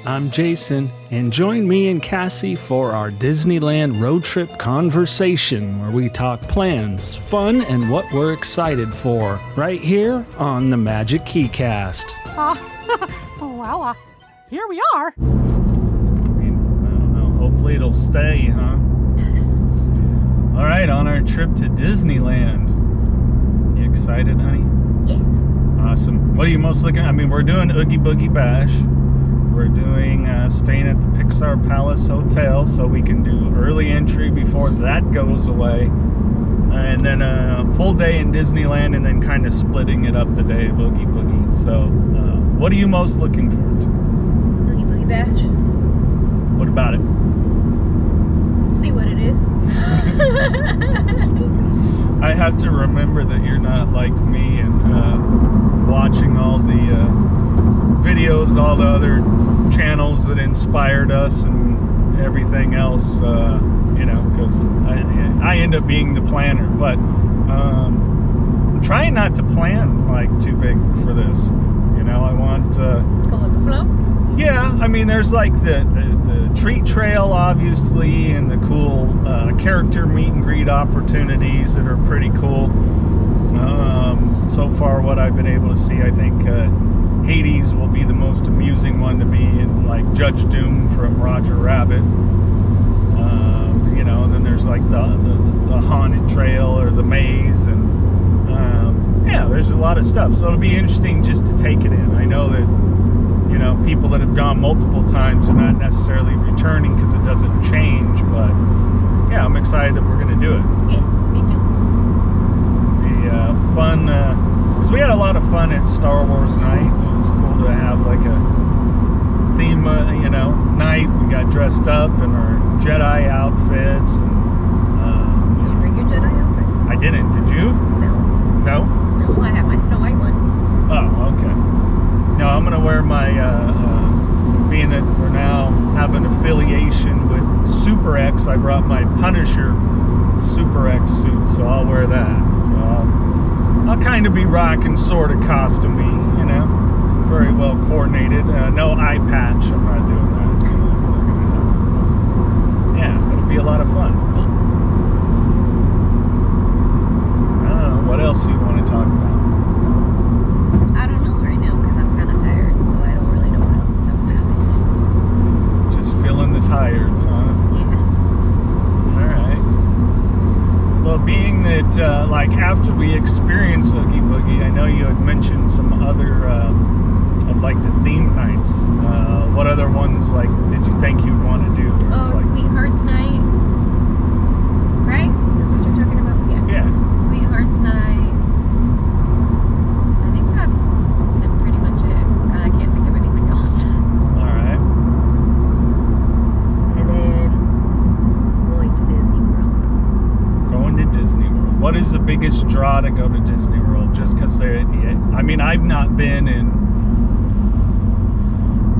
I'm Jason, and join me and Cassie for our Disneyland road trip conversation where we talk plans, fun, and what we're excited for, right here on the Magic Keycast. Well, here we are. I don't know, hopefully it'll stay, huh? All right, on our trip to Disneyland. You excited, honey? Yes. Awesome. What are you most looking at? I mean, we're doing Oogie Boogie Bash. We're doing staying at the Pixar Place Hotel, so we can do early entry before that goes away, and then a full day in Disneyland, and then kind of splitting it up the day of Oogie Boogie. So, what are you most looking forward to? Oogie Boogie Bash. What about it? See what it is. I have to remember that you're not like me and watching all the videos, all the other channels that inspired us and everything else, you know, because I end up being the planner, but I'm trying not to plan like too big for this, you know. I want Go with the flow. yeah, I mean, there's like the treat trail, obviously, and the cool character meet and greet opportunities that are pretty cool. So far what I've been able to see, I think Hades will be the most amusing one to me, and like Judge Doom from Roger Rabbit, you know, and then there's like the haunted trail or the maze, and yeah, there's a lot of stuff, so it'll be interesting just to take it in. I know that, you know, people that have gone multiple times are not necessarily returning because it doesn't change, but yeah, I'm excited that we're going to do it. Yeah, me too. The fun, because we had a lot of fun at Star Wars night. It was cool to have like a theme, you know, night. We got dressed up in our Jedi outfits. And, Did you bring your Jedi outfit? I didn't. Did you? No. No? No, I have my Snow White one. Oh, okay. No, I'm going to wear my, being that we're now have an affiliation with Super X, I brought my Punisher Super X suit, so I'll wear that. So I'll kind of be rocking sort of costumey, you know, very well coordinated. No eye patch, I'm not doing that. So it's not gonna happen. Yeah, it'll be a lot of fun. I don't know, what else do you want to talk about? I don't know right now because I'm kind of tired, so I don't really know what else to talk about. Just feeling the tired, huh? Yeah. Alright. Well, being that, like, after we experienced Oogie Boogie, I know you had mentioned some other, of, like, the theme nights. What other ones, like, did you think you'd want to do? Oh, like, Sweethearts Night. Right? That's what you're talking about? Yeah. Yeah. Sweethearts Night. I think that's pretty much it. I can't think of anything else. Alright. And then going to Disney World. Going to Disney World. What is the biggest draw to go to Disney World? Just because they're, I mean, I've not been in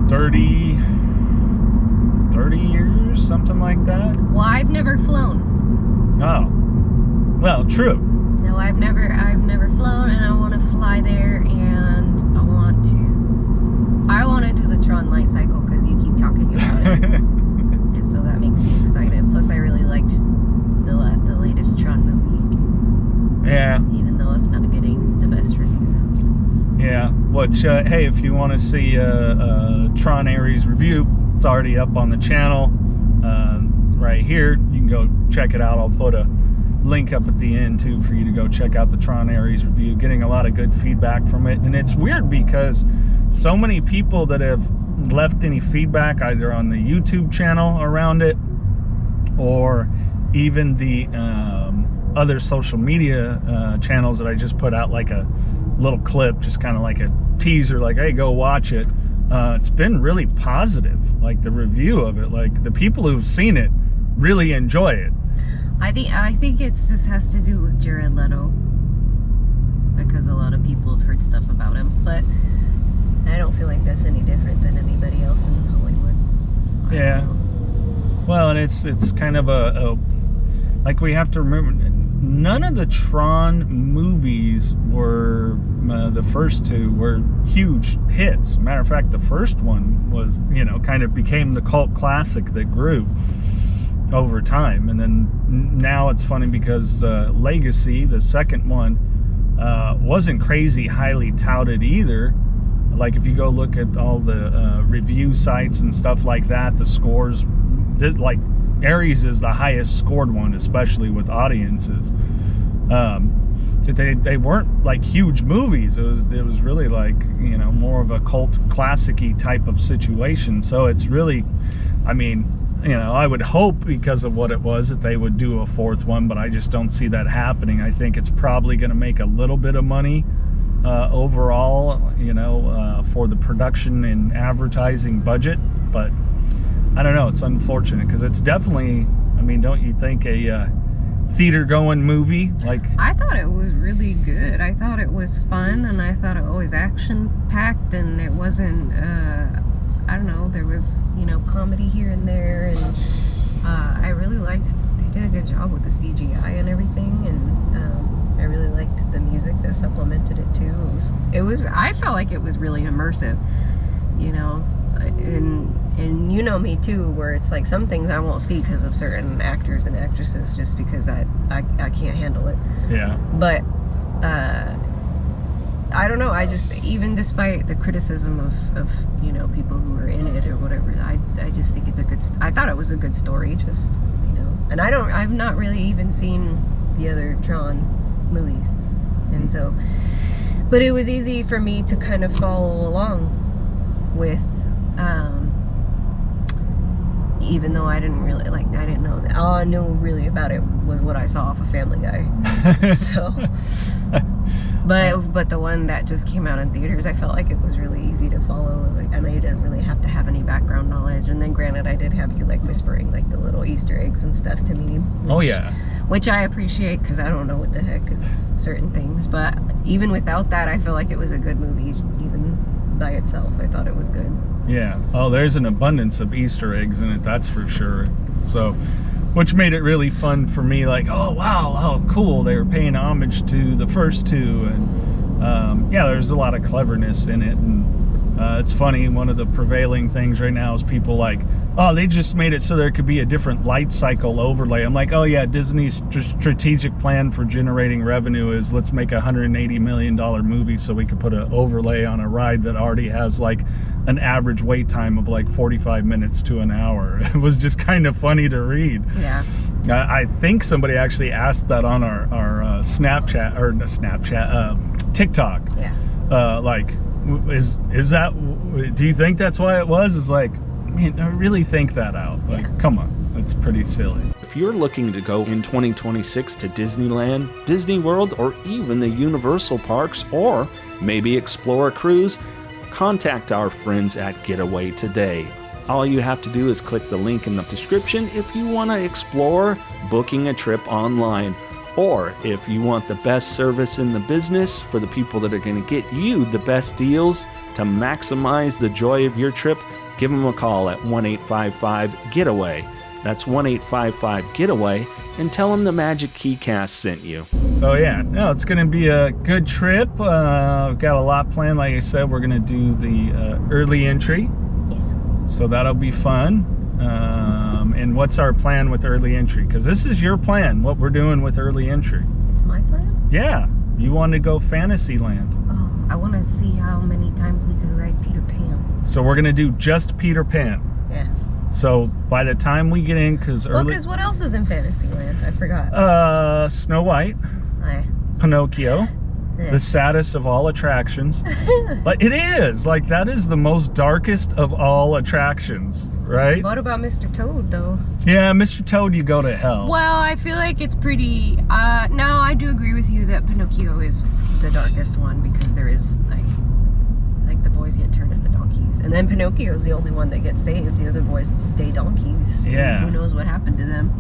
30 years, something like that. Well, I've never flown. Oh. Well, true. No, I've never flown, and I want to fly there, and I want to do the Tron light cycle because you keep talking about it, and so that makes me excited. Plus, I really liked the latest Tron movie. Yeah. Even though it's not getting the best reviews. Yeah. Which, hey, if you want to see Tron Aries review, it's already up on the channel right here. You can go check it out. I'll put a link up at the end too for you to go check out the Tron Aries review. Getting a lot of good feedback from it, and it's weird because so many people that have left any feedback either on the YouTube channel around it or even the other social media channels that I just put out like a little clip, just kind of like a teaser, like, hey, go watch it. It's been really positive, like the review of it, like the people who've seen it really enjoy it. I think it just has to do with Jared Leto, because a lot of people have heard stuff about him, but I don't feel like that's any different than anybody else in Hollywood. So Yeah. Well, and it's kind of a like, we have to remember, none of the Tron movies were, the first two were huge hits. Matter of fact, the first one was, you know, kind of became the cult classic that grew over time. And then now it's funny because Legacy, the second one, wasn't crazy highly touted either. Like if you go look at all the review sites and stuff like that, the scores, like Ares is the highest scored one, especially with audiences. They weren't like huge movies. It was really like, you know, more of a cult classic-y type of situation. So it's really, I mean, you know, I would hope because of what it was that they would do a fourth one, but I just don't see that happening. I think it's probably going to make a little bit of money overall, you know, for the production and advertising budget, but I don't know, it's unfortunate because it's definitely, I mean, don't you think a theater going movie? Like, I thought it was really good. I thought it was fun, and I thought it was action packed, and it wasn't I don't know, there was, you know, comedy here and there, and I really liked, they did a good job with the CGI and everything, and I really liked the music that supplemented it too. I felt like it was really immersive, you know, and you know me too, where it's like some things I won't see because of certain actors and actresses, just because I can't handle it. yeah. But I don't know, I just, even despite the criticism of you know, people who are in it or whatever, I just think it's I thought it was a good story, just, you know, and I've not really even seen the other Tron movies, and so, but it was easy for me to kind of follow along with, even though I didn't really, like, I didn't know that, all I knew really about it was what I saw off of Family Guy. So, but the one that just came out in theaters, I felt like it was really easy to follow, and I didn't really have to have any background knowledge. And then granted, I did have you like whispering like the little Easter eggs and stuff to me. Oh yeah. Which I appreciate, because I don't know what the heck is certain things. But even without that, I feel like it was a good movie, even by itself. I thought it was good. Yeah. Oh, there's an abundance of Easter eggs in it, that's for sure. So, which made it really fun for me, like, oh wow, oh cool, they were paying homage to the first two, and yeah, there's a lot of cleverness in it. And it's funny, one of the prevailing things right now is people like, oh, they just made it so there could be a different light cycle overlay. I'm like, oh yeah, Disney's strategic plan for generating revenue is let's make a $180 million movie so we could put an overlay on a ride that already has like an average wait time of like 45 minutes to an hour. It was just kind of funny to read. Yeah. I think somebody actually asked that on our Snapchat, or TikTok. Yeah. Like, is that, do you think that's why it was? It's like, man, I really think that out. Like, yeah. Come on, it's pretty silly. If you're looking to go in 2026 to Disneyland, Disney World, or even the Universal Parks, or maybe explore a cruise, contact our friends at Getaway today. All you have to do is click the link in the description if you want to explore booking a trip online. Or if you want the best service in the business for the people that are going to get you the best deals to maximize the joy of your trip, give them a call at 1-855-GETAWAY. That's 1-855-GETAWAY, and tell them the Magic Keycast sent you. Oh yeah, no, it's going to be a good trip. We've got a lot planned. Like I said, we're going to do the early entry. Yes. So that'll be fun. And what's our plan with early entry? Because this is your plan, what we're doing with early entry. It's my plan? Yeah, you want to go Fantasyland. Oh, I want to see how many times we can ride Peter Pan. So we're going to do just Peter Pan. Yeah. So by the time we get in, because Well, because what else is in Fantasyland? I forgot. Snow White, I, Pinocchio, yeah. the saddest of all attractions. Like, it is, like, that is the most darkest of all attractions, right? What about Mr. Toad, though? Yeah, Mr. Toad, you go to hell. Well, I feel like it's pretty, no, I do agree with you that Pinocchio is the darkest one, because there is, like the boys get turned into donkeys. And then Pinocchio's the only one that gets saved. The other boys stay donkeys. Yeah. And who knows what happened to them.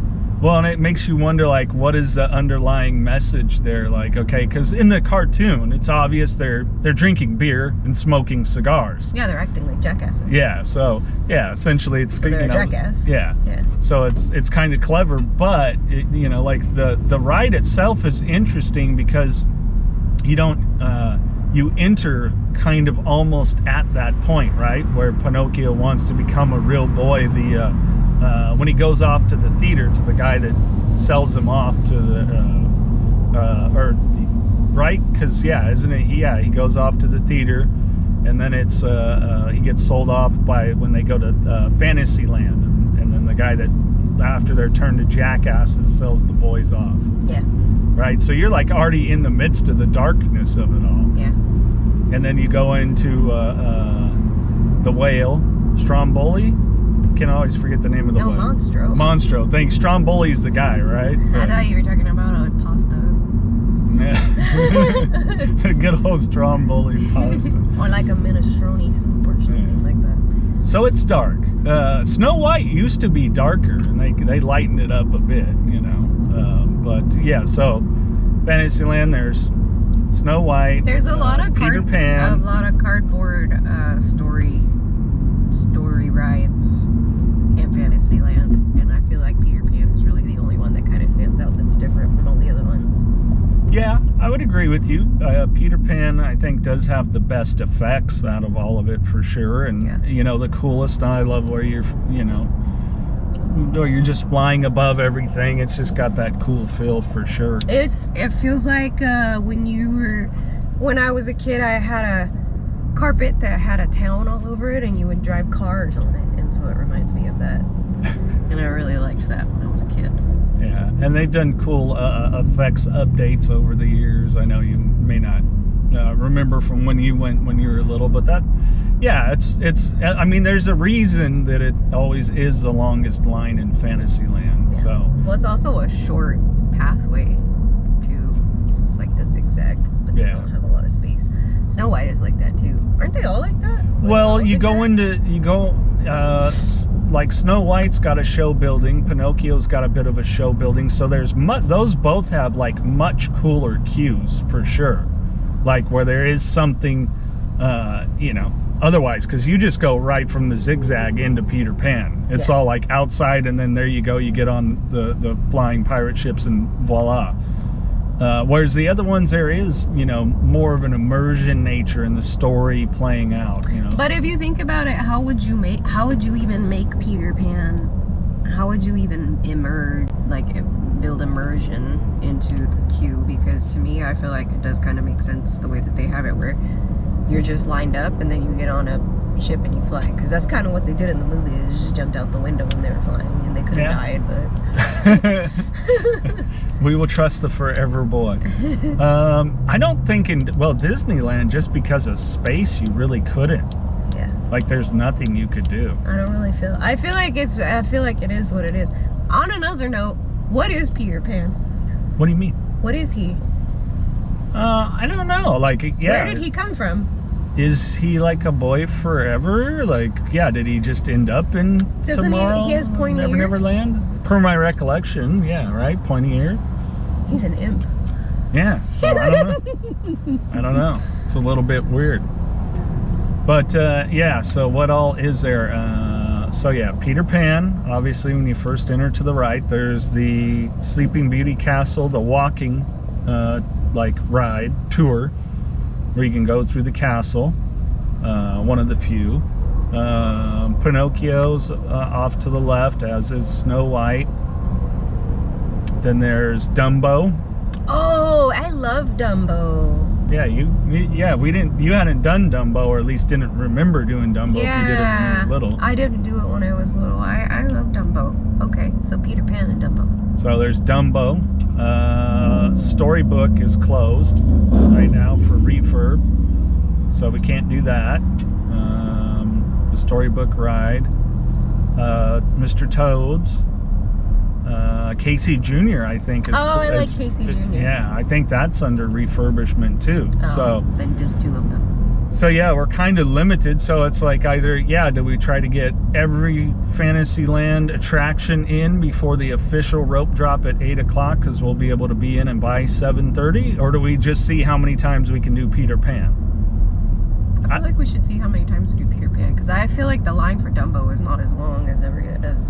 Well, and it makes you wonder, like, what is the underlying message there? Like, okay, because in the cartoon, it's obvious they're drinking beer and smoking cigars. Yeah, they're acting like jackasses. Yeah, so yeah, essentially it's So they're a jackass. Yeah, Yeah. so it's kind of clever, but it, you know, like the ride itself is interesting because you don't you enter kind of almost at that point, right, where Pinocchio wants to become a real boy. When he goes off to the theater to the guy that sells him off to the right, because yeah, isn't it? Yeah, he goes off to the theater, and then it's he gets sold off by when they go to Fantasyland, and then the guy that after they're turned to jackasses sells the boys off. Yeah. Right, so you're like already in the midst of the darkness of it all. Yeah. And then you go into the whale, Stromboli. Can always forget the name of the whale. Monstro. Monstro. Thanks. Stromboli's the guy, right? I thought you were talking about a pasta. Yeah. Good old Stromboli pasta. Or like a minestrone soup or something like that. So it's dark. Snow White used to be darker, and they lightened it up a bit, you know. But yeah, so Fantasyland, there's Snow White. There's a lot of Peter Pan. A lot of cardboard story rides in Fantasyland, and I feel like Peter Pan is really the only one that kind of stands out that's different from all the other ones. Yeah, I would agree with you. Peter Pan, I think, does have the best effects out of all of it for sure, and Yeah. you know, the coolest. I love where you're just flying above everything. It's just got that cool feel for sure. It feels like when I was a kid, I had a carpet that had a town all over it, and you would drive cars on it, and so it reminds me of that. And I really liked that when I was a kid. Yeah, and they've done cool effects updates over the years. I know you may not remember from when you went when you were little, but that, yeah, it's. I mean, there's a reason that it always is the longest line in Fantasyland. Yeah. So. Well, it's also a short pathway too. It's just like the zigzag, but they Yeah. don't have a lot of space. Snow White is like that too. Aren't they all like that? Well, Like, you zigzag? go like Snow White's got a show building, Pinocchio's got a bit of a show building, so there's those both have like much cooler cues for sure, like where there is something, you know, otherwise, because you just go right from the zigzag into Peter Pan. It's Yeah. all like outside, and then there you go, you get on the flying pirate ships, and voila. Whereas the other ones, there is, you know, more of an immersion nature in the story playing out, you know. But if you think about it, how would you even make Peter Pan? How would you even build immersion into the queue? Because to me, I feel like it does kind of make sense the way that they have it, where you're just lined up and then you get on a ship and you fly. Because that's kind of what they did in the movie. They just jumped out the window when they were flying, and they could have died, but We will trust the forever boy. I don't think Disneyland, just because of space, you really couldn't. yeah. Like, there's nothing you could do. I don't really feel. I feel like it is what it is. On another note, what is Peter Pan? What do you mean? What is he? I don't know. Like, yeah. Where did he come from? Is he like a boy forever? Like, yeah, did he just end up in Doesn't he- tomorrow? he has pointy ears? Neverland? Per my recollection, yeah, right? Pointy ear. He's an imp. Yeah, so I don't know. I don't know. It's a little bit weird. But yeah, so what all is there? So yeah, Peter Pan, obviously when you first enter to the right, there's the Sleeping Beauty Castle, the walking like ride, tour, where you can go through the castle, one of the few. Pinocchio's off to the left, as is Snow White. Then there's Dumbo. Oh, I love Dumbo. Yeah, you hadn't done Dumbo, or at least didn't remember doing Dumbo if you did it when you were little. I didn't do it when I was little. I love Dumbo. Okay, so Peter Pan and Dumbo. So there's Dumbo. Storybook is closed right now for refurb, so we can't do that. The Storybook ride. Mr. Toad's. Casey Jr. I think is. Oh, I like Casey Jr. Yeah, I think that's under refurbishment too. Oh, So then just two of them. So yeah, we're kind of limited. So it's like either, yeah, do we try to get every Fantasyland attraction in before the official rope drop at 8 o'clock because we'll be able to be in and by 7:30? Or do we just see how many times we can do Peter Pan? I feel like we should see how many times we do Peter Pan, because I feel like the line for Dumbo is not as long as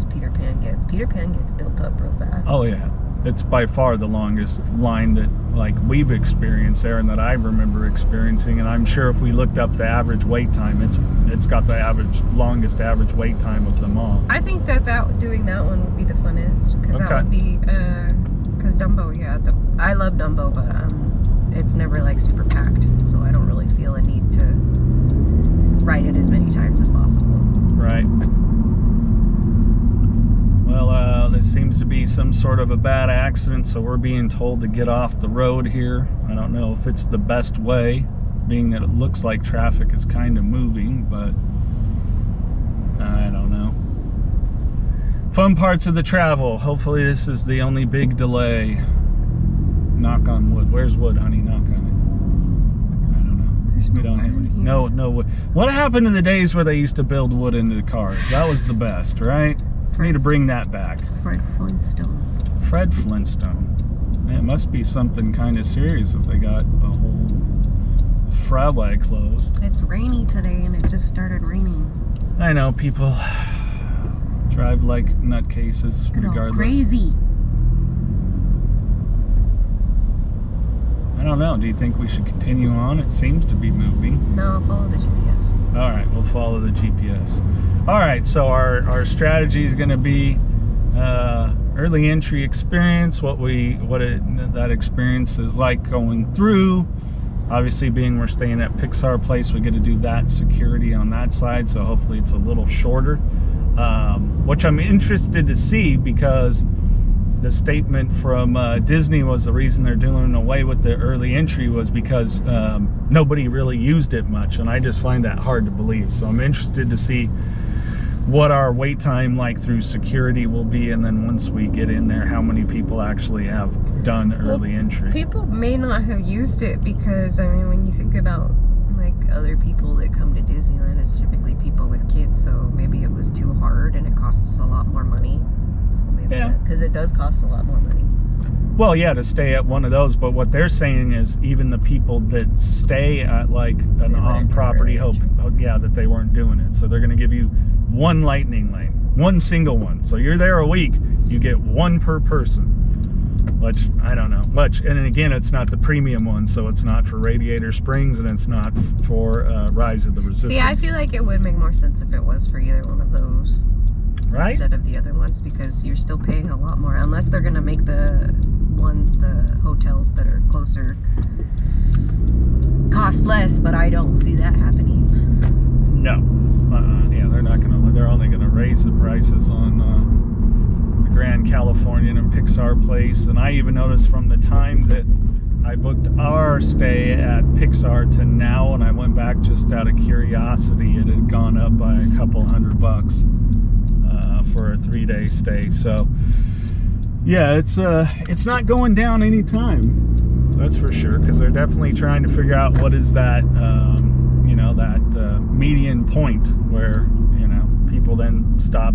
Peter Pan gets. Peter Pan gets built up real fast. Oh yeah, it's by far the longest line that like we've experienced there and that I remember experiencing. And I'm sure if we looked up the average wait time, it's got the longest average wait time of them all. I think that doing that one would be the funnest, because that would be because Dumbo, yeah, I love Dumbo, but it's never like super packed, so I don't really feel a need to ride it as many times as possible. Right. Well, there seems to be some sort of a bad accident, so we're being told to get off the road here. I don't know if it's the best way, being that it looks like traffic is kind of moving, but I don't know. Fun parts of the travel. Hopefully this is the only big delay. Knock on wood. Where's wood, honey? Knock on it. I don't know. We don't have any. No wood. What happened to the days where they used to build wood into the cars? That was the best, right? We need to bring that back. Fred Flintstone. Fred Flintstone. Man, it must be something kind of serious if they got a whole freeway closed. It's rainy today and it just started raining. I know, people drive like nutcases regardless. Crazy. I don't know. Do you think we should continue on? It seems to be moving. No, follow the GPS. All right, we'll follow the GPS. All right, so our strategy is going to be early entry experience, what that experience is like going through. Obviously, being we're staying at Pixar Place, we get to do that security on that side, so hopefully it's a little shorter, which I'm interested to see, because the statement from Disney was the reason they're doing away with the early entry was because nobody really used it much, and I just find that hard to believe. So I'm interested to see what our wait time like through security will be, and then once we get in there, how many people actually have done early entry. People may not have used it because, I mean, when you think about like other people that come to Disneyland, it's typically people with kids, so maybe it was too hard and it costs a lot more money. So maybe because it does cost a lot more money. Well, yeah, to stay at one of those, but what they're saying is even the people that stay at like an on-property that they weren't doing it. So they're going to give you one lightning lane, one single one. So you're there a week, you get one per person, which I don't know much. And then again, it's not the premium one, so it's not for Radiator Springs and it's not for Rise of the Resistance. See, I feel like it would make more sense if it was for either one of those, right? Instead of the other ones, because you're still paying a lot more, unless they're going to make the hotels that are closer cost less, but I don't see that happening. No. Yeah, they're only gonna raise the prices on the Grand Californian and Pixar Place. And I even noticed from the time that I booked our stay at Pixar to now, and I went back just out of curiosity, it had gone up by a couple $100 for a 3-day stay. So yeah, it's not going down anytime, that's for sure, because they're definitely trying to figure out what is that median point where people then stop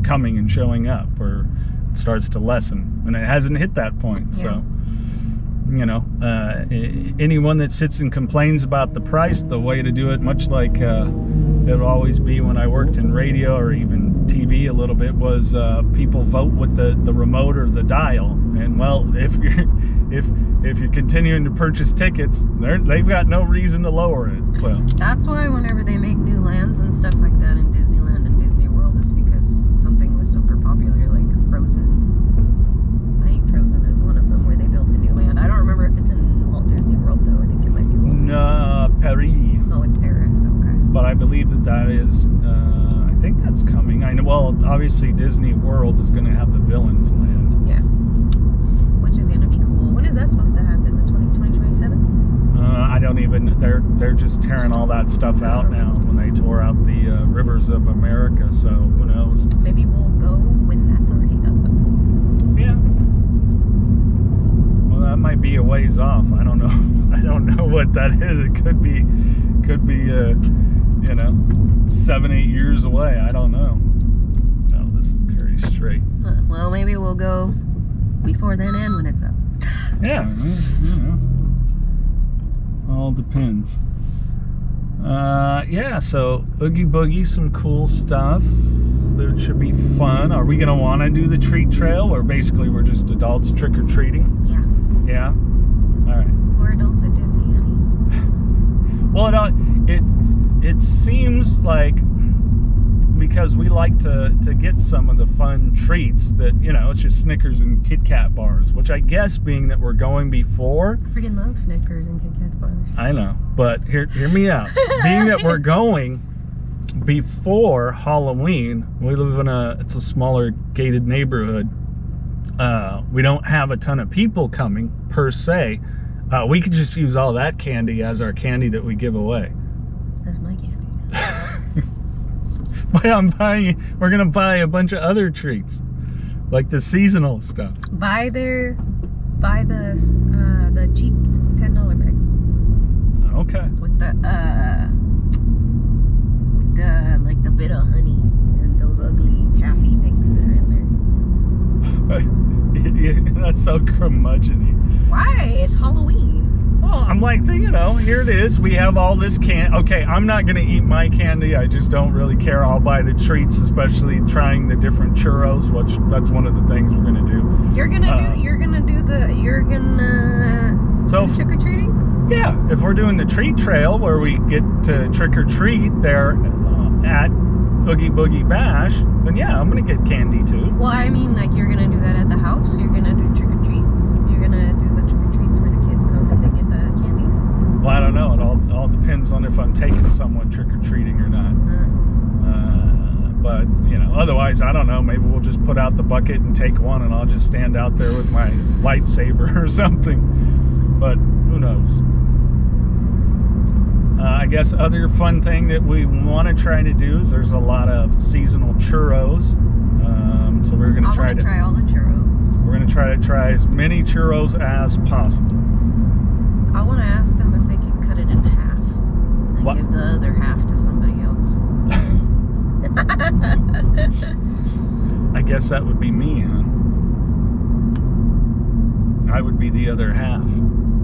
coming and showing up, or it starts to lessen, and it hasn't hit that point. Yeah. So anyone that sits and complains about the price, the way to do it, much like it'll always be when I worked in radio or even TV a little bit, was people vote with the remote or the dial. And well, if you're continuing to purchase tickets, they've got no reason to lower it. So that's why whenever they make new lands and stuff like that in Disneyland and Disney World, is because something was super popular, like Frozen. I think Frozen is one of them where they built a new land. I don't remember if it's in Walt Disney World though. I think it might be Walt Disney. Paris. Oh, it's Paris. Okay. But I believe that is. I think that's coming. I know. Well, obviously Disney World is going to have the Villains Land. Yeah. Which is going to be cool. When is that supposed to happen? The 2027? I don't even. They're just tearing all that stuff out now. When they tore out the Rivers of America, so who knows? Maybe we'll go when that's already up. Yeah. Well, that might be a ways off. I don't know. I don't know what that is. It could be, 7-8 years away. I don't know. No, this is very straight. Well, maybe we'll go before then and when it's up. Yeah, all depends. Yeah, so Oogie Boogie, some cool stuff. It should be fun. Are we gonna want to do the treat trail, or basically we're just adults trick-or-treating? Yeah. Yeah? All right. We're adults at Disney, honey. Well, it seems like, because we like to get some of the fun treats that, it's just Snickers and Kit Kat bars, which I guess, being that we're going before. I freaking love Snickers and Kit Kat bars. I know, but hear me out. Being that we're going before Halloween, we live in it's a smaller gated neighborhood. We don't have a ton of people coming per se. We could just use all that candy as our candy that we give away. That's my candy. We're gonna buy a bunch of other treats, like the seasonal stuff. Buy the cheap $10 bag. Okay. With the like the bit of honey and those ugly taffy things that are in there. That's so curmudgeon-y. Why? It's Halloween. Well, I'm like, here it is. We have all this Okay, I'm not gonna eat my candy. I just don't really care. I'll buy the treats, especially trying the different churros, which that's one of the things we're gonna do. You're gonna do trick-or-treating? Yeah, if we're doing the treat trail where we get to trick-or-treat there at Oogie Boogie Bash, then yeah, I'm gonna get candy too. Well, I mean, like, you're gonna do that at the house. You're gonna do trick-or-treats. You're gonna do the trick-or-treats where the kids come and they get the candies. Well, I don't know. It all depends on if I'm taking someone trick-or-treating or not. But, otherwise, I don't know. Maybe we'll just put out the bucket and take one, and I'll just stand out there with my lightsaber or something. But who knows? I guess other fun thing that we want to try to do is there's a lot of seasonal churros. So we're going to try all the churros. We're going to try as many churros as possible. I want to ask them if they can cut it in half and give the other half to somebody else. I guess that would be me, huh? I would be the other half.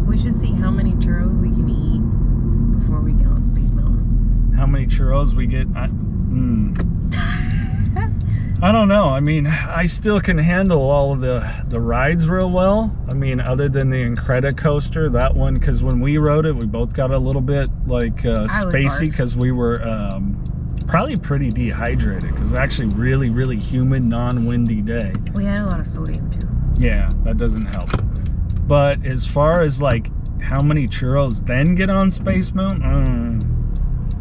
We should see how many churros we can eat before we get on Space Mountain. How many churros we get? I don't know. I mean, I still can handle all of the rides real well. I mean, other than the Incredicoaster, that one, because when we rode it, we both got a little bit spacey because we were probably pretty dehydrated because it's actually really, really humid, non-windy day. We had a lot of sodium too. Yeah, that doesn't help. But as far as how many churros then get on Space Mountain,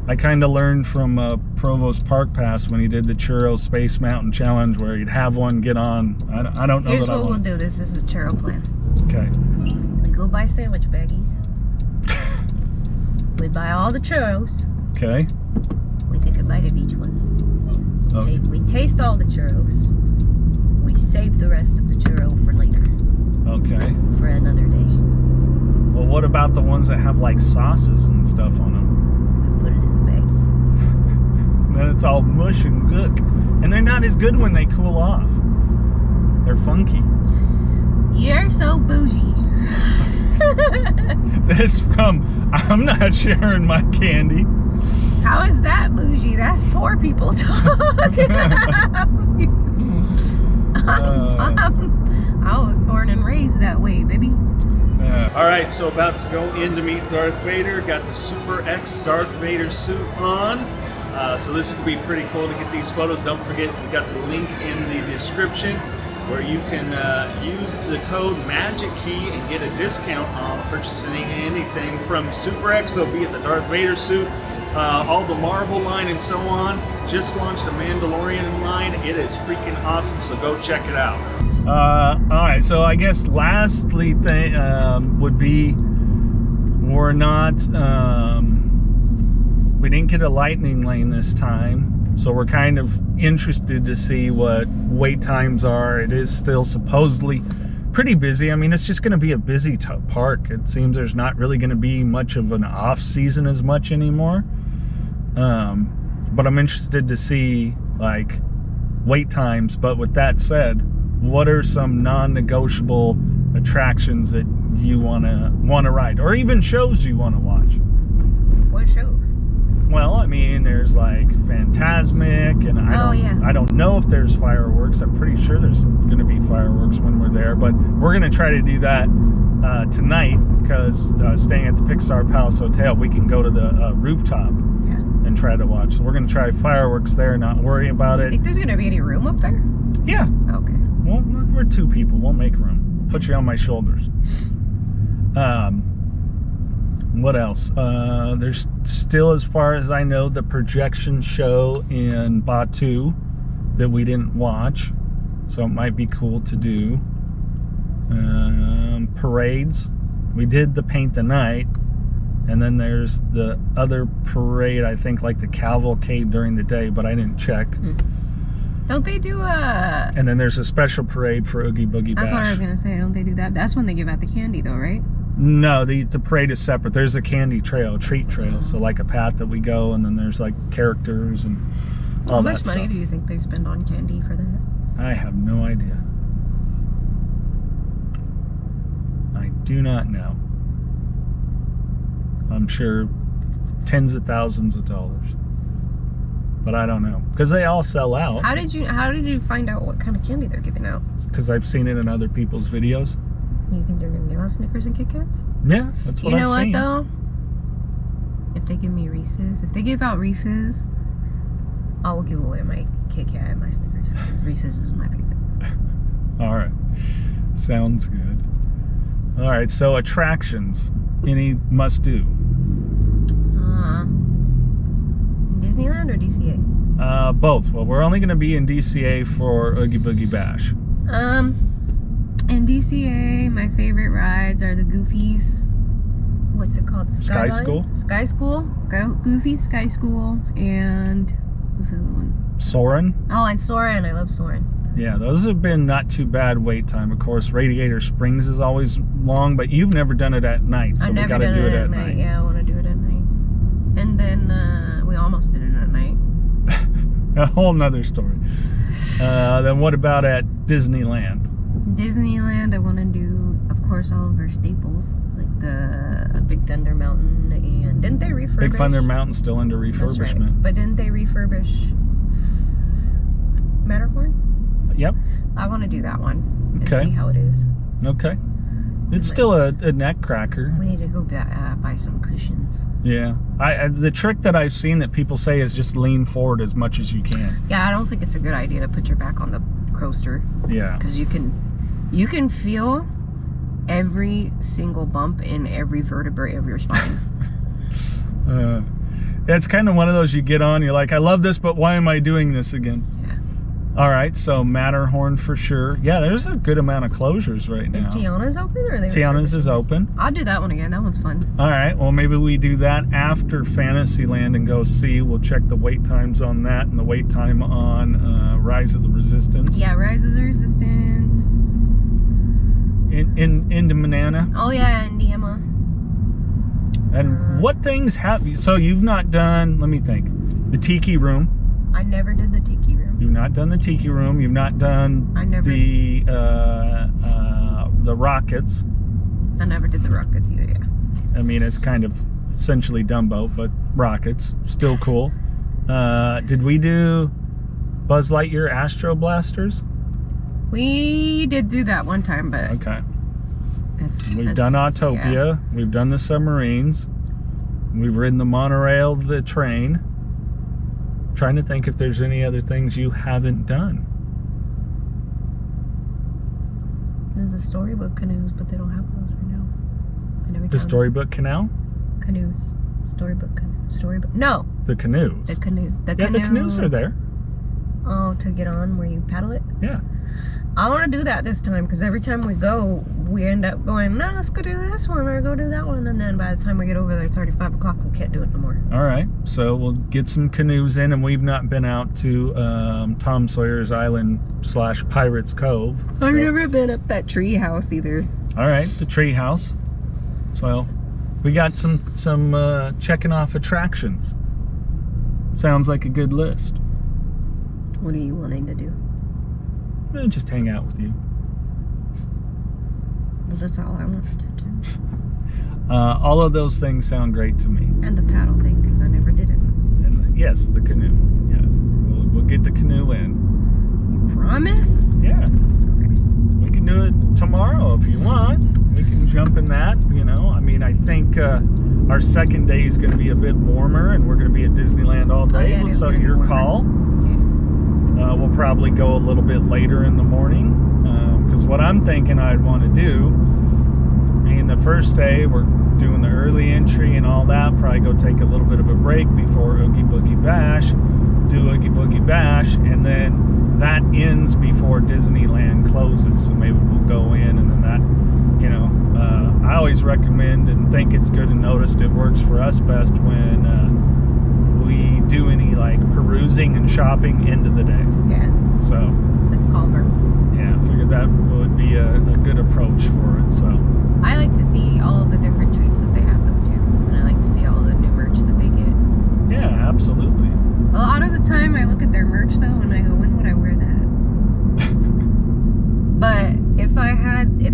I kind of learned from Provost Park Pass when he did the Churro Space Mountain Challenge where he'd have one get on. I don't know. Here's what we'll do. This is the churro plan. Okay. We go buy sandwich baggies. We buy all the churros. Okay. We take a bite of each one. Okay. We taste all the churros. We save the rest of the churro for later. Okay. For another day. Well, what about the ones that have sauces and stuff on them? Put it in the bag. Then it's all mush and gook. And they're not as good when they cool off. They're funky. You're so bougie. This from, I'm not sharing my candy. How is that bougie? That's poor people talking. I was born and raised that way, baby. All right, so about to go in to meet Darth Vader. Got the Super X Darth Vader suit on. So this would be pretty cool to get these photos. Don't forget, we got the link in the description where you can use the code MAGICKEY and get a discount on purchasing anything from Super X. So be it the Darth Vader suit, all the Marvel line and so on. Just launched the Mandalorian line. It is freaking awesome, so go check it out. All right, so I guess lastly would be we didn't get a lightning lane this time, so we're kind of interested to see what wait times are. It is still supposedly pretty busy. I mean, it's just going to be a busy park. It seems there's not really going to be much of an off season as much anymore. But I'm interested to see like wait times. But with that said, what are some non-negotiable attractions that you want to ride, or even shows you want to watch? What shows? Well, I mean, there's like Fantasmic, and I don't know if there's fireworks. I'm pretty sure there's going to be fireworks when we're there, but we're going to try to do that tonight, because staying at the Pixar Place Hotel, we can go to the rooftop and try to watch. So we're going to try fireworks there, not worry about it. Think there's going to be any room up there? Yeah. Okay. Well, we're 2 people. We'll make room. Put you on my shoulders. What else? There's still, as far as I know, the projection show in Batu that we didn't watch, so it might be cool to do. Parades. We did the Paint the Night, and then there's the other parade, I think, like the cavalcade during the day, but I didn't check. Don't they do a... And then there's a special parade for Oogie Boogie Bash. That's what I was going to say. Don't they do that? That's when they give out the candy, though, right? No, the parade is separate. There's a candy trail, a treat trail, so like a path that we go, and then there's like characters and all that stuff. How much money do you think they spend on candy for that? I have no idea. I do not know. I'm sure tens of thousands of dollars, but I don't know, because they all sell out. How did you find out what kind of candy they're giving out? Because I've seen it in other people's videos. You think they're gonna give out Snickers and Kit Kats? Yeah, that's what I've seen. You know what though? If they give me Reese's, if they give out Reese's, I will give away my Kit Kat and my Snickers, because Reese's is my favorite. All right, sounds good. All right, so attractions, any must do? Disneyland or DCA? Both. Well, we're only going to be in DCA for Oogie Boogie Bash. In DCA, my favorite rides are the Goofies. What's it called? Sky School? Sky School. Goofy, Sky School, and what's the other one? Soarin'. Oh, and Soarin'. I love Soarin'. Yeah, those have been not too bad wait time. Of course, Radiator Springs is always long, but you've never done it at night, so we got to do it at night. Yeah, I want to do it at night. And then we almost did it at night. A whole nother story. Then what about at Disneyland? Disneyland, I want to do, of course, all of our staples, like the Big Thunder Mountain, and didn't they refurbish? Big Thunder Mountain's still under refurbishment. That's right. But didn't they refurbish Matterhorn? Yep. I want to do that one and Okay. see how it is. Okay. It's still a neck cracker. We need to go buy some cushions. Yeah. The trick that I've seen that people say is just lean forward as much as you can. Yeah, I don't think it's a good idea to put your back on the coaster. Yeah. Because you can feel every single bump in every vertebrae of your spine. It's kind of one of those you get on, you're like, I love this, but why am I doing this again? Yeah. All right, so Matterhorn for sure. Yeah, there's a good amount of closures right now. Is Tiana's open, or are they? Tiana's is open. I'll do that one again. That one's fun. All right, well, maybe we do that after Fantasyland and go see. We'll check the wait times on that and the wait time on Rise of the Resistance. Yeah, Rise of the Resistance. Into Manana. Oh yeah, Indiana. And what things have you? So you've not done? Let me think. The Tiki Room. I never did the Tiki Room. You've not done the Tiki Room. You've not done the Rockets. I never did the Rockets either. Yeah. I mean, it's kind of essentially Dumbo, but Rockets still cool. Did we do Buzz Lightyear Astro Blasters? We did do that one time, but okay. We've done Autopia. Yeah. We've done the submarines. We've ridden the monorail, the train. I'm trying to think if there's any other things you haven't done. There's a storybook canoes, but they don't have those right now. I never. The storybook canal? Canoes. Storybook canoe. Storybook. No. The canoes. The canoe. The yeah, canoe. the canoes are there. Oh, to get on where you paddle it? Yeah. I want to do that this time because every time we go, we end up going, no, let's go do this one or go do that one. And then by the time we get over there, it's already 5 o'clock. We can't do it no more. All right. So we'll get some canoes in, and we've not been out to Tom Sawyer's Island / Pirates Cove. I've never been up that tree house either. All right, the tree house. So we got some checking off attractions. Sounds like a good list. What are you wanting to do? Just hang out with you. Well, that's all I wanted to do. All of those things sound great to me. And the paddle thing, because I never did it. And yes, the canoe. Yes, we'll get the canoe in. You promise? Yeah. Okay. We can do it tomorrow if you want. We can jump in that, you know. I mean, I think our second day is going to be a bit warmer, and we're going to be at Disneyland all day. Yeah, it is So gonna be your warmer. call. Okay. We'll probably go a little bit later in the morning, because what I'm thinking I'd want to do, I mean, the first day we're doing the early entry and all that, probably go take a little bit of a break before Oogie Boogie Bash, do Oogie Boogie Bash, and then that ends before Disneyland closes. So maybe we'll go in, and then that, you know, I always recommend and think it's good and noticed it works for us best when we do any like perusing and shopping into the day. Yeah. So It's calmer. yeah, I figured that would be a good approach for it. So I like to see all of the different treats that they have though too. And I like to see all the new merch that they get. yeah, absolutely. A lot of the time I look at their merch though and I go, when would I wear that? But if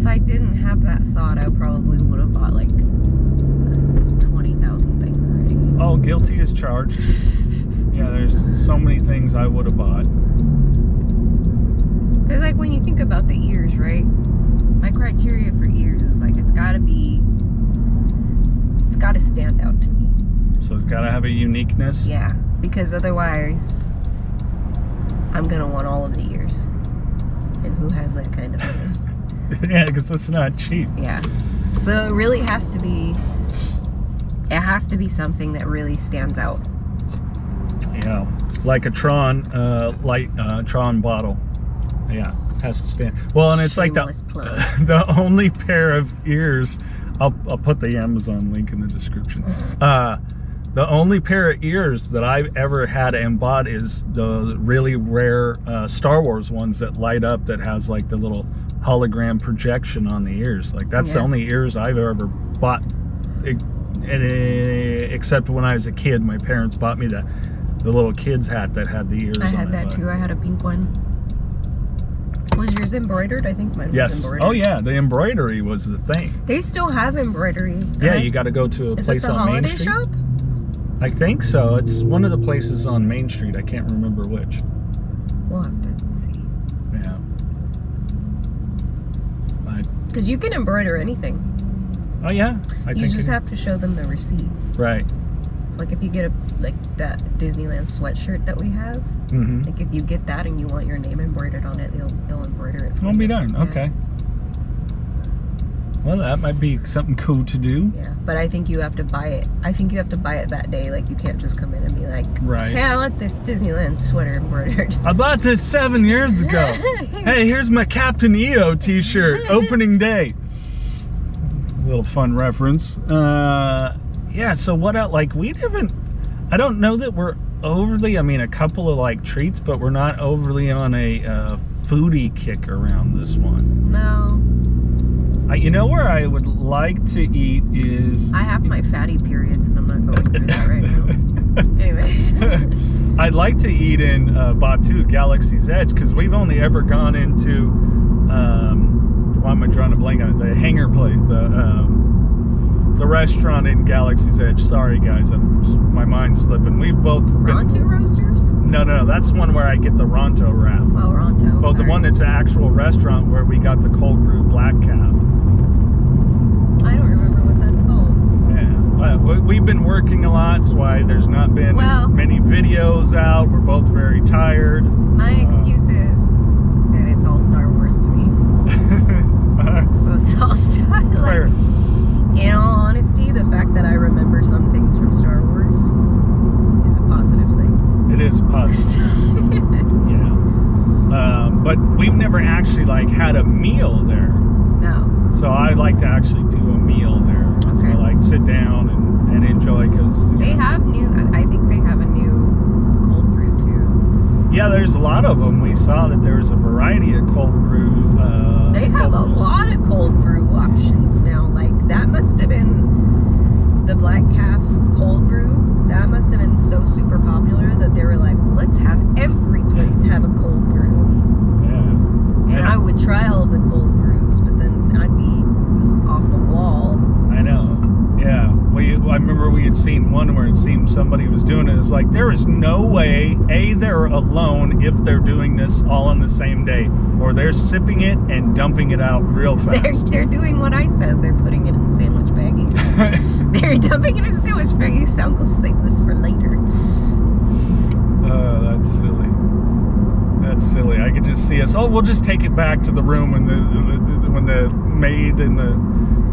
I didn't have that thought, I probably would have bought like 20,000 things already. Oh, guilty as charged. Yeah, there's so many things I would have bought. Because like when you think about the ears, right? My criteria for ears is like it's got to stand out to me. So it's got to have a uniqueness. Yeah, because otherwise I'm gonna want all of the ears. And who has that kind of money? Yeah, because it's not cheap. Yeah. So it really has to be something that really stands out. Yeah, like a Tron Tron bottle. Yeah, has to stand. Well, and it's Shameless like plug. the only pair of ears. I'll put the Amazon link in the description. The only pair of ears that I've ever had and bought is the really rare Star Wars ones that light up, that has like the little hologram projection on the ears. Like that's the only ears I've ever bought, except when I was a kid. My parents bought me the little kid's hat that had the ears on it. I had that too. I had a pink one. Was yours embroidered? I think mine was Yes. embroidered. Oh yeah, the embroidery was the thing. They still have embroidery. Yeah, you got to go to a Is place it the on Main holiday Street. shop? I think so. It's one of the places on Main Street. I can't remember which. We'll have to see. Yeah. Because you can embroider anything. Oh yeah. You just have to show them the receipt. Right. Like if you get that Disneyland sweatshirt that we have, Mm-hmm. like if you get that and you want your name embroidered on it, they'll embroider it for I'll you. be darned. Yeah. Okay. Well, that might be something cool to do. Yeah, but I think you have to buy it. I think you have to buy it that day. Like you can't just come in and be like, Right. "Hey, I want this Disneyland sweater embroidered." I bought this 7 years ago. Hey, here's my Captain EO t-shirt, opening day. A little fun reference. Yeah, so what else? Like, I don't know that we're overly, I mean, a couple of like treats, but we're not overly on a foodie kick around this one. No, You know where I would like to eat is... I have my fatty periods, and I'm not going through that right now. Anyway, I'd like to eat in Batu, Galaxy's Edge, because we've only ever gone into, why am I drawing a blank on it? The hangar place, the restaurant in Galaxy's Edge. Sorry guys, my mind's slipping. We've both been... Ronto Roasters? No, that's one where I get the Ronto wrap. Oh, Ronto. Oh, the sorry. one that's an actual restaurant where we got the cold brew black calf. I don't remember what that's called. Yeah, we've been working a lot, that's why there's not been as many videos out. We're both very tired. My excuse is that it's all Star Wars to me. So it's all Star Wars. In all honesty, the fact that I remember some things from Star Wars is a positive thing. It is positive. Yeah. but we've never actually like had a meal there. No. So I like to actually do a meal there. Okay. So like sit down and enjoy, because They have I think they have a new cold brew too. yeah, there's a lot of them. We saw that there's a variety of cold brew. They have cold a brews. lot of cold brew options now. Like that must have been the Black Calf cold brew. That must have been so super popular that they were like, well, let's have every place have a cold brew. Yeah. And I would try all of the cold brews, but then I'd be off the wall. I know. Yeah. I remember we had seen one where it seemed somebody was doing it. It's like, there is no way, A, they're alone if they're doing this all on the same day, or they're sipping it and dumping it out real fast. They're doing what I said. They're putting it in sandwich baggies. They're dumping it in sandwich baggies, so I'll go save this for later. Oh, that's silly. That's silly. I could just see us. Oh, we'll just take it back to the room when the maid and the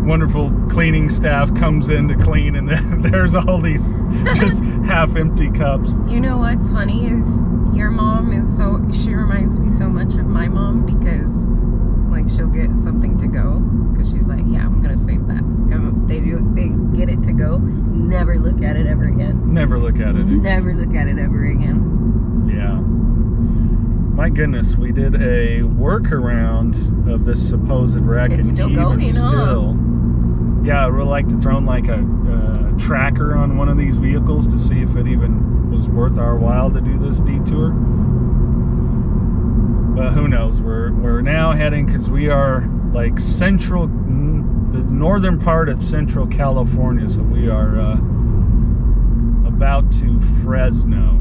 wonderful cleaning staff comes in to clean, and then there's all these just half-empty cups. You know what's funny is your mom she reminds me so much of my mom, because like she'll get something to go because she's like, yeah, I'm gonna save that. They get it to go, never look at it ever again. Never look at it again. Never look at it ever again. Yeah. My goodness, we did a workaround of this supposed wreck. It's and still even going, huh? still, yeah, I would like to throw in like a tracker on one of these vehicles to see if it even was worth our while to do this detour. But who knows? We're now heading, because we are like the northern part of Central California, so we are about to Fresno.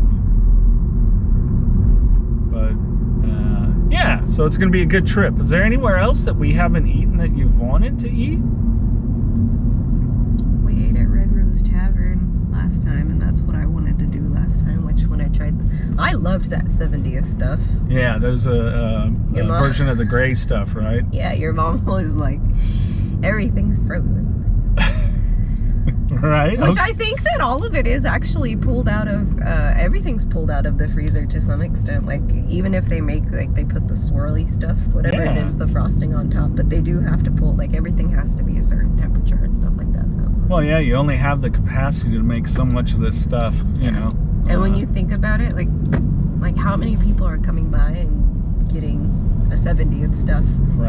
But yeah, so it's going to be a good trip. Is there anywhere else that we haven't eaten that you've wanted to eat? We ate at Red Rose Tavern last time, and that's what I wanted to do last time, which when I tried, I loved that 70th stuff. Yeah, there's a version of the gray stuff, right? Yeah, your mom was like, everything's frozen. Right? Which I think that all of it is actually pulled out of, everything's pulled out of the freezer to some extent. Like, even if they make, like, they put the swirly stuff, whatever it is, the frosting on top, but they do have to pull, like, everything has to be a certain temperature and stuff like that, so. Well, yeah, you only have the capacity to make so much of this stuff, you know. And when you think about it, like how many people are coming by and getting a 70th stuff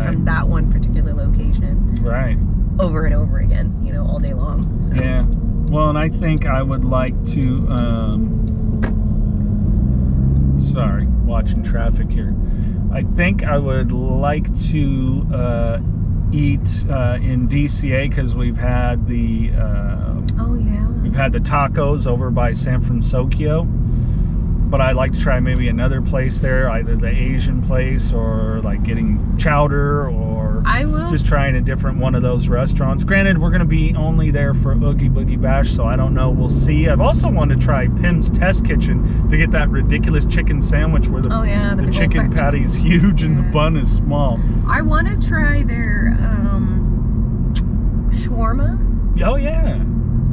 from that one particular location? Right. Over and over again, you know, all day long. So. Yeah. Well, and I think I would like to, sorry, watching traffic here. I think I would like to eat in DCA, because we've had the we've had the tacos over by San Francisco, but I'd like to try maybe another place there, either the Asian place or like getting chowder, or just trying a different one of those restaurants. Granted, we're going to be only there for Oogie Boogie Bash, so I don't know. We'll see. I've also wanted to try Pim's Test Kitchen to get that ridiculous chicken sandwich where the chicken patty's huge and the bun is small. I want to try their shawarma. Oh, yeah.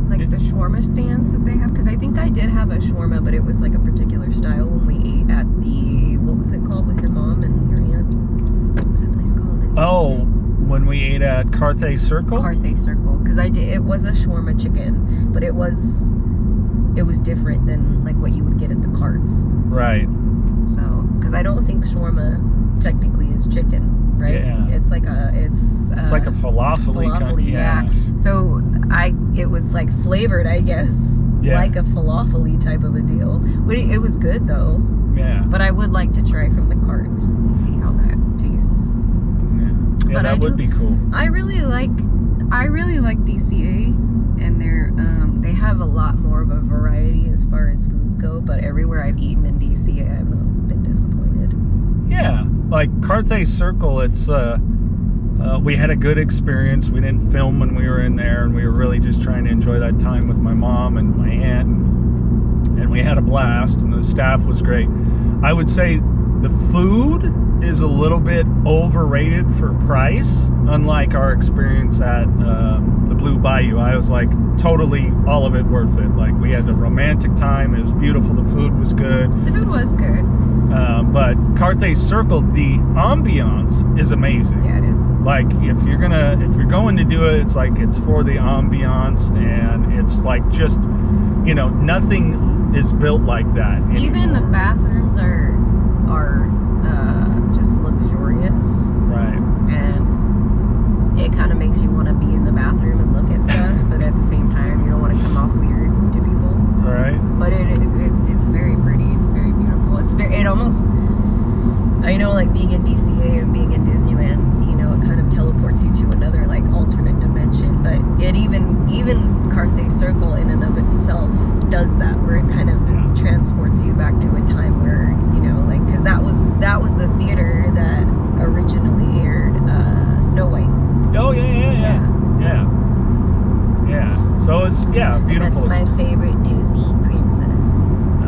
Like the shawarma stands that they have, because I think I did have a shawarma, but it was like a particular style when we ate at the, what was it called with your mom and your aunt? What was that place called? Oh, when we ate at Carthay Circle? Carthay Circle, because it was a shawarma chicken, but it was different than like what you would get at the carts. Right. So, because I don't think shawarma technically is chicken, right? Yeah. It's like a falafel kind. Yeah. So it was like flavored, I guess, like a falafel-y type of a deal. It was good though. Yeah. But I would like to try from the carts and see how that tastes. Yeah, but that would be cool. I really like DCA, and they have a lot more of a variety as far as foods go. But everywhere I've eaten in DCA, I've not been disappointed. Yeah, like Carthay Circle, it's we had a good experience. We didn't film when we were in there, and we were really just trying to enjoy that time with my mom and my aunt, and we had a blast, and the staff was great. I would say the food is a little bit overrated for price, unlike our experience at the Blue Bayou. I was like, totally all of it worth it. Like, we had a romantic time. It was beautiful. The food was good. The food was good. But Carthay Circle, the ambiance is amazing. Yeah, it is. Like, if you're going to do it, it's like it's for the ambiance, and it's like just, you know, nothing is built like that anymore. Even the bathrooms are just luxurious. Right. And it kind of makes you want to be in the bathroom and look at stuff, but at the same time, you don't want to come off weird to people. Right. But it's very pretty. It's very beautiful. It almost, I know, like being in DCA and being in Disneyland, you know, it kind of teleports you to another like alternate dimension. But it even Carthay Circle in and of itself does that, where it kind of transports you back to a time where, you know, like, because that was the theater that originally aired Snow White. Oh yeah. So it's beautiful. That's my favorite Disney princess.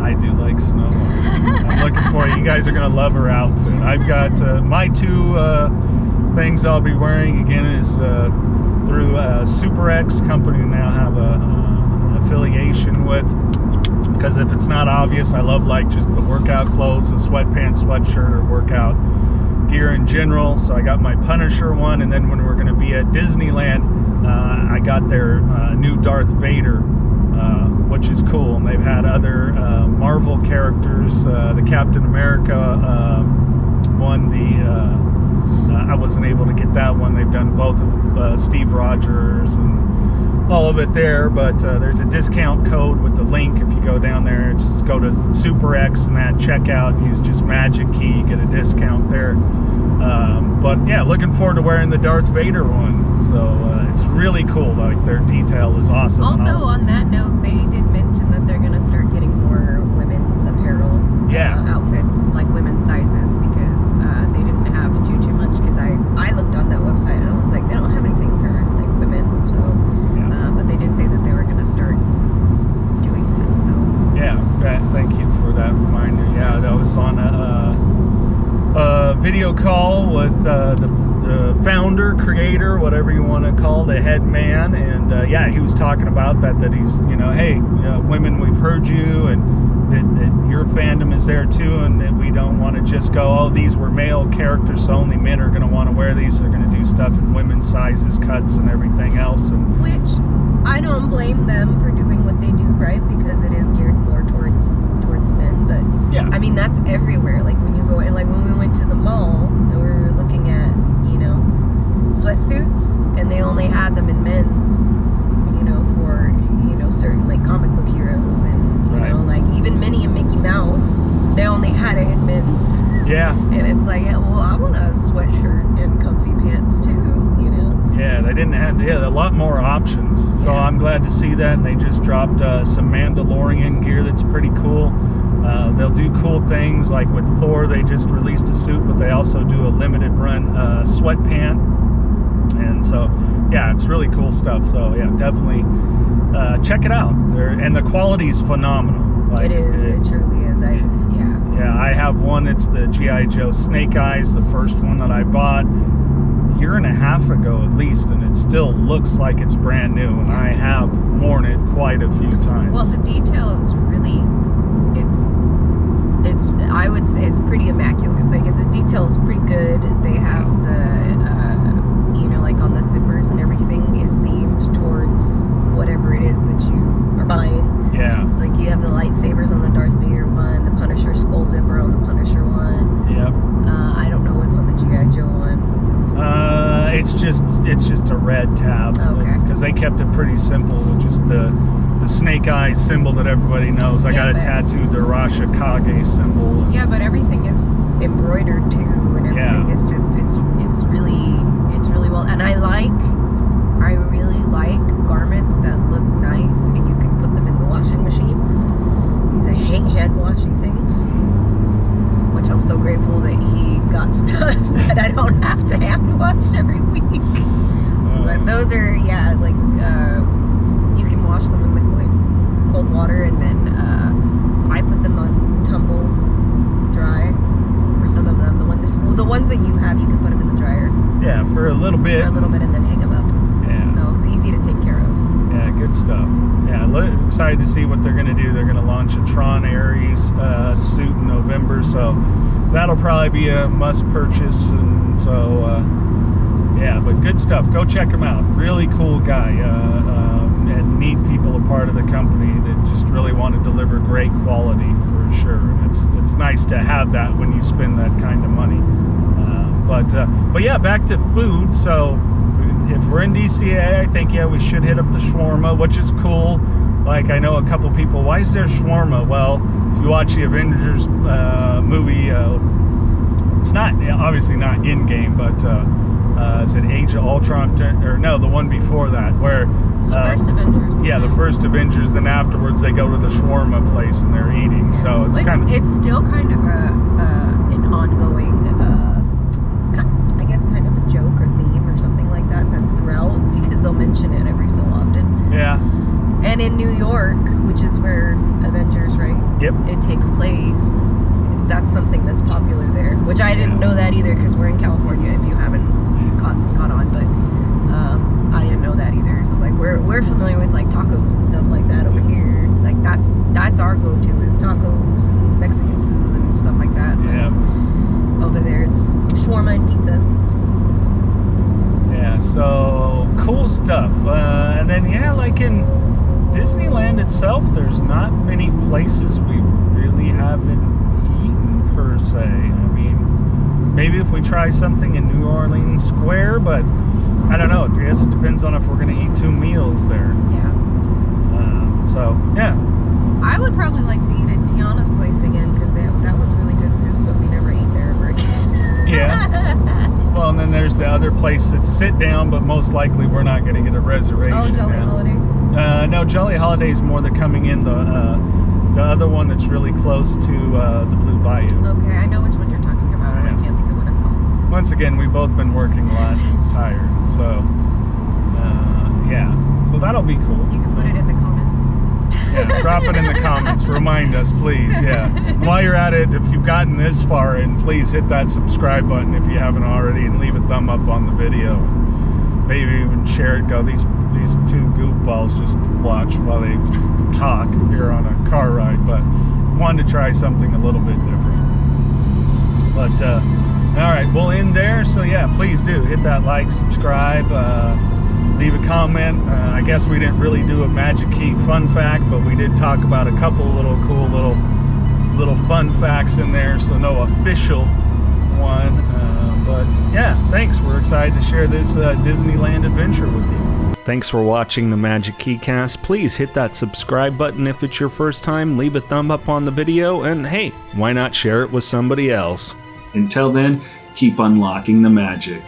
I do like Snow White. I'm looking for it. You guys are gonna love her outfit. I've got my two things I'll be wearing again is through Super X company now have an affiliation with. Because if it's not obvious, I love like just the workout clothes, the sweatpants, sweatshirt, or workout gear in general. So I got my Punisher one, and then when we're going to be at Disneyland, I got their new Darth Vader, which is cool. And they've had other Marvel characters, the Captain America one, I wasn't able to get that one. They've done both of Steve Rogers and all of it there, but there's a discount code with the link. If you go down there, it's go to Super X and at checkout, use just Magic Key, you get a discount there. But yeah, looking forward to wearing the Darth Vader one. So it's really cool. Like, their detail is awesome. Also, on that note, they did mention that they're gonna start getting more women's apparel outfits, like women's sizes, because they didn't have too much. Because I looked on that website and I was like, they don't have anything for like women. So, but they did say that they were gonna start doing that. So thank you for that reminder. Yeah, I was on a video call with the founder, creator, whatever you want to call the head man, and he was talking about that he's, you know, hey, women, we've heard you, and that your fandom is there too, and that we don't want to just go, oh, these were male characters, so only men are going to want to wear these. They're going to do stuff in women's sizes, cuts, and everything else. And which I don't blame them for doing what they do, right? Because it is geared more towards men. But I mean, that's everywhere. Like when you go, and like when we went to the mall and we were looking at, you know, sweatsuits, and they only had them in men's, you know, for, you know, certain like comic book heroes, and you know, like even Minnie and Mickey Mouse, they only had it in men's. Yeah. And it's like, well, I want a sweatshirt and comfy pants too, you know. Yeah, they didn't have, a lot more options. So I'm glad to see that. And they just dropped some Mandalorian gear that's pretty cool. They'll do cool things, like with Thor, they just released a suit, but they also do a limited run sweatpant. And so, it's really cool stuff. So definitely check it out. And the quality is phenomenal. Like, it is. It truly is. I have one. It's the G.I. Joe Snake Eyes, the first one that I bought a year and a half ago at least, and it still looks like it's brand new, and I have worn it quite a few times. Well, the detail is really, I would say it's pretty immaculate. Like, the detail is pretty good. They have the, you know, like on the zippers and everything is themed towards whatever it is that you are buying. Yeah. It's like you have the lightsabers on the Darth Vader one, the Punisher skull zipper on the Punisher one. Yep. I don't know what's on the G.I. Joe one. It's just a red tab. Okay. Because they kept it pretty simple with just the snake eye symbol that everybody knows. I got it tattooed, the Rasha Kage symbol. Yeah, but everything is embroidered too, and everything is just it's really well. And I really like garments that look nice and you can put them in the washing machine. Because I hate hand washing things, which I'm so grateful that he got stuff that I don't have to hand wash every week. But those are like you can wash them in cold water, and then I put them on tumble dry for some of them. The ones that you have, you can put them in the dryer Yeah, for a little bit. for a little bit and then hang them up. Yeah. So it's easy to take care of. Yeah, good stuff. Yeah, excited to see what they're going to do. They're going to launch a Tron Aries suit in November, so that'll probably be a must purchase. And so, yeah, but good stuff. Go check him out. Really cool guy, and neat people a part of the company that just really want to deliver great quality for sure. And it's nice to have that when you spend that kind of money. But yeah, back to food. So if we're in DCA, I think, yeah, we should hit up the shawarma, which is cool. Like, I know a couple people, why is there shawarma? Well, if you watch the Avengers movie, it's not, obviously not in-game, but is it Age of Ultron? Or no, the one before that, where... The first Avengers. Yeah, the first Avengers, then afterwards they go to the shawarma place and they're eating, so it's kind of... It's still kind of an ongoing, I guess, kind of a joke or theme or something like that that's throughout, because they'll mention it every so often. Yeah. And in New York, which is where Avengers, right? Yep. It takes place. That's something that's popular there, which I didn't know that either, because we're in California, if you haven't caught on, but I didn't know that either. So like we're familiar with like tacos and stuff like that over here. Like that's our go-to is tacos and Mexican food and stuff like that. But Yeah. over there it's shawarma and pizza. Yeah, so cool stuff. And then, yeah, like in Disneyland itself, there's not many places we really haven't eaten per se. I mean, maybe if we try something in New Orleans Square, but I don't know. I guess it depends on if we're going to eat 2 meals there. Yeah. So, yeah. I would probably like to eat at Tiana's place again, because that was really good food, but we never ate there ever again. Yeah. Well, and then there's the other place that's sit down, but most likely we're not going to get a reservation. Oh, Jolly now. Holiday? No, Jolly Holiday is more the coming in. The other one that's really close to the Blue Bayou. Okay, I know which one you're talking about. Yeah. I can't think of what it's called. Once again, we've both been working a lot and tired, so yeah. So that'll be cool. You can put it in the comments. Yeah, drop it in the comments. Remind us, please. Yeah. While you're at it, if you've gotten this far in, please hit that subscribe button if you haven't already, and leave a thumb up on the video. Maybe even share it. Go, these 2 goofballs just watch while they talk here on a car ride. But wanted to try something a little bit different. But all right, we'll end there. So yeah, please do hit that like, subscribe. Leave a comment. I guess we didn't really do a Magic Key fun fact, but we did talk about a couple little cool little fun facts in there, so no official one. But yeah, thanks. We're excited to share this Disneyland adventure with you. Thanks for watching the Magic Key Cast. Please hit that subscribe button if it's your first time, leave a thumb up on the video, and hey, why not share it with somebody else? Until then, keep unlocking the magic.